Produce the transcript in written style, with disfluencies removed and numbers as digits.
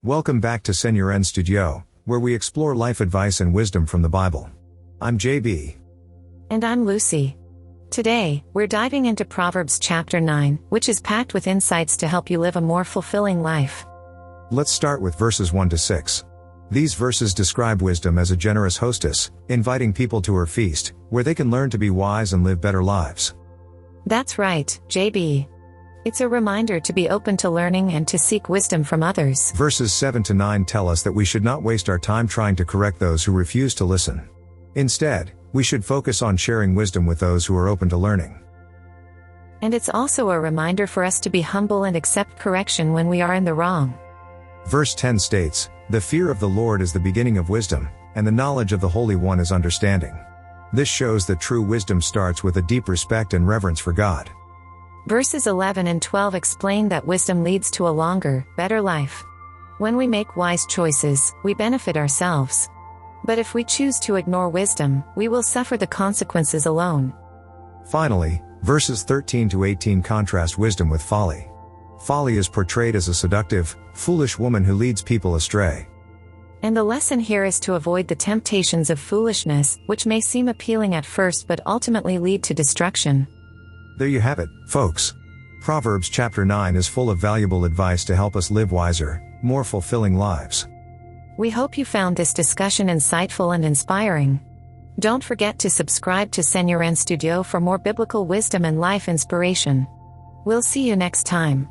Welcome back to Seigneurens Studio, where we explore life advice and wisdom from the Bible. I'm JB. And I'm Lucy. Today, we're diving into Proverbs chapter 9, which is packed with insights to help you live a more fulfilling life. Let's start with verses 1 to 6. These verses describe wisdom as a generous hostess, inviting people to her feast, where they can learn to be wise and live better lives. That's right, JB. It's a reminder to be open to learning and to seek wisdom from others. Verses 7 to 9 tell us that we should not waste our time trying to correct those who refuse to listen. Instead, we should focus on sharing wisdom with those who are open to learning. And it's also a reminder for us to be humble and accept correction when we are in the wrong. Verse 10 states, "The fear of the Lord is the beginning of wisdom, and the knowledge of the Holy One is understanding." This shows that true wisdom starts with a deep respect and reverence for God. Verses 11 and 12 explain that wisdom leads to a longer, better life. When we make wise choices, we benefit ourselves. But if we choose to ignore wisdom, we will suffer the consequences alone. Finally, verses 13 to 18 contrast wisdom with folly. Folly is portrayed as a seductive, foolish woman who leads people astray. And the lesson here is to avoid the temptations of foolishness, which may seem appealing at first but ultimately lead to destruction. There you have it, folks. Proverbs chapter 9 is full of valuable advice to help us live wiser, more fulfilling lives. We hope you found this discussion insightful and inspiring. Don't forget to subscribe to Seigneurens Studio for more biblical wisdom and life inspiration. We'll see you next time.